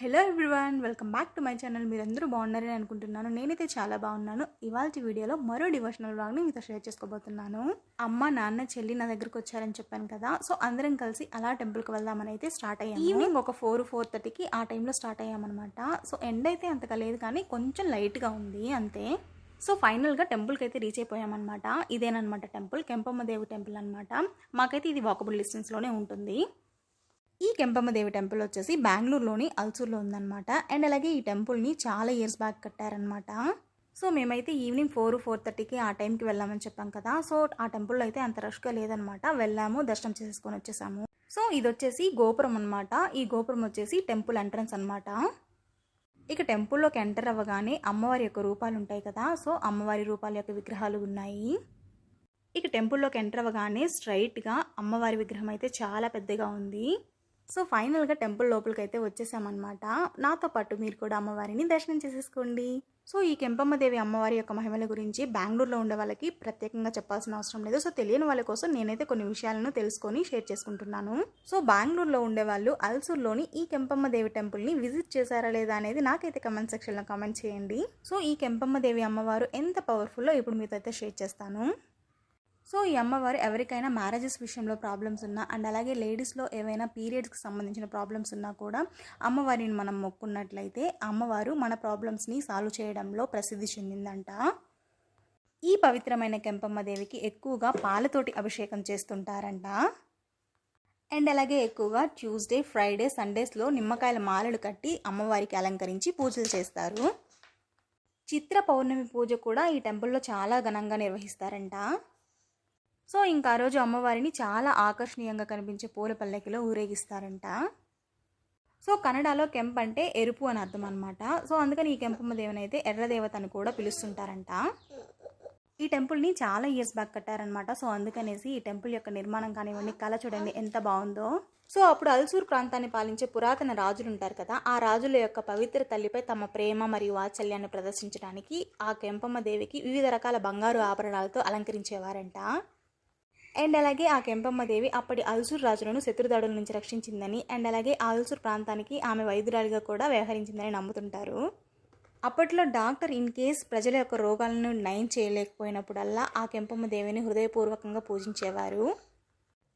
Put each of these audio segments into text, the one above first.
Hello everyone, welcome back to my channel. మీరందరూ బాగున్నారని అనుకుంటున్నాను. నేనైతే చాలా బాగున్నాను. ఇవాళ వీడియోలో మరో డివోషనల్ వ్లాగ్ని మీతో షేర్ చేసుకోబోతున్నాను. అమ్మ, నాన్న, చెల్లి నా దగ్గరకు వచ్చారని చెప్పాను కదా. సో అందరం కలిసి అలా టెంపుల్కి వెళ్దామని అయితే స్టార్ట్ అయ్యాము. ఈవినింగ్ ఒక 4:30కి ఆ టైంలో స్టార్ట్ అయ్యామన్నమాట. సో ఎండ్ అయితే అంతగా లేదు, కానీ కొంచెం లైట్గా ఉంది అంతే. సో ఫైనల్గా టెంపుల్కి అయితే రీచ్ అయిపోయామన్నమాట. ఇదేనమాట టెంపుల్, కెంపమ్మ దేవి టెంపుల్ అనమాట. మాకైతే ఇది వాకబుల్ డిస్టెన్స్లోనే ఉంటుంది. ఈ కెంపమ్మ దేవి టెంపుల్ వచ్చేసి బెంగళూరులోని అల్సూర్లో ఉందన్నమాట. అండ్ అలాగే ఈ టెంపుల్ని చాలా ఇయర్స్ బ్యాక్ కట్టారనమాట. సో మేమైతే ఈవినింగ్ 4:30కి ఆ టైంకి వెళ్ళామని చెప్పాం కదా. సో ఆ టెంపుల్లో అయితే అంత రష్గా లేదనమాట. వెళ్ళాము, దర్శనం చేసుకొని వచ్చేసాము. సో ఇది వచ్చేసి గోపురం అనమాట. ఈ గోపురం వచ్చేసి టెంపుల్ ఎంట్రన్స్ అనమాట. ఇక టెంపుల్లోకి ఎంటర్ అవ్వగానే అమ్మవారి యొక్క రూపాలు ఉంటాయి కదా. సో అమ్మవారి రూపాల యొక్క విగ్రహాలు ఉన్నాయి. ఇక టెంపుల్లోకి ఎంటర్ అవ్వగానే స్ట్రైట్గా అమ్మవారి విగ్రహం అయితే చాలా పెద్దగా ఉంది. సో ఫైనల్గా టెంపుల్ లోపలికి అయితే వచ్చేసామన్నమాట. నాతో పాటు మీరు కూడా అమ్మవారిని దర్శనం చేసేసుకోండి. సో ఈ కెంపమ్మ దేవి అమ్మవారి యొక్క మహిమల గురించి బెంగళూరులో ఉండే వాళ్ళకి ప్రత్యేకంగా చెప్పాల్సిన అవసరం లేదు. సో తెలియని వాళ్ళ కోసం నేనైతే కొన్ని విషయాలను తెలుసుకొని షేర్ చేసుకుంటున్నాను. సో బెంగళూరులో ఉండే వాళ్ళు అల్సూర్లోని ఈ కెంపమ్మ దేవి టెంపుల్ని విజిట్ చేశారా లేదా అనేది నాకైతే కమెంట్ సెక్షన్లో కామెంట్ చేయండి. సో ఈ కెంపమ్మ దేవి అమ్మవారు ఎంత పవర్ఫుల్లో ఇప్పుడు మీతో అయితే షేర్ చేస్తాను. సో ఈ అమ్మవారు ఎవరికైనా మ్యారేజెస్ విషయంలో ప్రాబ్లమ్స్ ఉన్నా, అండ్ అలాగే లేడీస్లో ఏవైనా పీరియడ్స్కి సంబంధించిన ప్రాబ్లమ్స్ ఉన్నా కూడా అమ్మవారిని మనం మొక్కున్నట్లయితే అమ్మవారు మన ప్రాబ్లమ్స్ని సాల్వ్ చేయడంలో ప్రసిద్ధి చెందిందంట. ఈ పవిత్రమైన కెంపమ్మ దేవికి ఎక్కువగా పాలతోటి అభిషేకం చేస్తుంటారంట. అండ్ అలాగే ఎక్కువగా ట్యూస్డే, ఫ్రైడే, సండేస్లో నిమ్మకాయల మాలలు కట్టి అమ్మవారికి అలంకరించి పూజలు చేస్తారు. చిత్ర పౌర్ణమి పూజ కూడా ఈ టెంపుల్లో చాలా ఘనంగా నిర్వహిస్తారంట. సో ఇంకా ఆ రోజు అమ్మవారిని చాలా ఆకర్షణీయంగా కనిపించే పూల పల్లకిలో ఊరేగిస్తారంట. సో కన్నడలో కెంప్ అంటే ఎరుపు అని అర్థం అనమాట. సో అందుకని ఈ కెంపమ్మ దేవిని అయితే ఎర్రదేవత అని కూడా పిలుస్తుంటారంట. ఈ టెంపుల్ని చాలా ఇయర్స్ బ్యాక్ కట్టారనమాట. సో అందుకనేసి ఈ టెంపుల్ యొక్క నిర్మాణం కానివ్వండి, కళ చూడండి ఎంత బాగుందో. సో అప్పుడు అల్సూర్ ప్రాంతాన్ని పాలించే పురాతన రాజులు ఉంటారు కదా, ఆ రాజుల యొక్క పవిత్ర తల్లిపై తమ ప్రేమ మరియు వాత్సల్యాన్ని ప్రదర్శించడానికి ఆ కెంపమ్మ దేవికి వివిధ రకాల బంగారు ఆభరణాలతో అలంకరించేవారంట. అండ్ అలాగే ఆ కెంపమ్మ దేవి అప్పటి అల్సూర్ రాజులను శత్రుదాడుల నుంచి రక్షించిందని, అండ్ అలాగే ఆ అల్సూర్ ప్రాంతానికి ఆమె వైద్యురాలిగా కూడా వ్యవహరించిందని నమ్ముతుంటారు. అప్పట్లో డాక్టర్ ఇన్ కేస్ ప్రజల యొక్క రోగాలను నయం చేయలేకపోయినప్పుడల్లా ఆ కెంపమ్మ దేవిని హృదయపూర్వకంగా పూజించేవారు.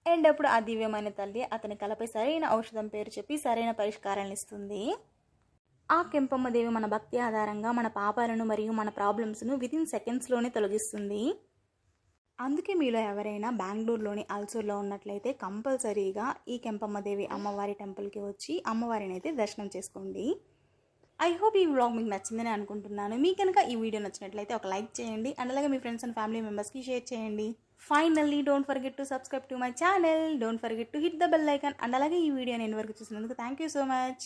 అండ్ అప్పుడు ఆ దివ్యమైన తల్లి అతని కలపై సరైన ఔషధం పేరు చెప్పి సరైన పరిష్కారాలను ఇస్తుంది. ఆ కెంపమ్మ దేవి మన భక్తి ఆధారంగా మన పాపాలను మరియు మన ప్రాబ్లమ్స్ను వితిన్ సెకండ్స్లోనే తొలగిస్తుంది. అందుకే మీలో ఎవరైనా బెంగళూరులోని అల్సూర్లో ఉన్నట్లయితే కంపల్సరీగా ఈ కెంపమ్మ దేవి అమ్మవారి టెంపుల్కి వచ్చి అమ్మవారిని అయితే దర్శనం చేసుకోండి. ఐ హోప్ ఈ వ్లాగ్ మీకు నచ్చిందని అనుకుంటున్నాను. మీకు కనుక ఈ వీడియో నచ్చినట్లయితే ఒక లైక్ చేయండి, అండ్ అలాగే మీ ఫ్రెండ్స్ అండ్ ఫ్యామిలీ మెంబర్స్కి షేర్ చేయండి. Finally don't forget to subscribe to my channel, don't forget to hit the bell icon. And అలాగే ఈ వీడియోని ఎండ్ వరకు చూసినందుకు థ్యాంక్ యూ సో మచ్.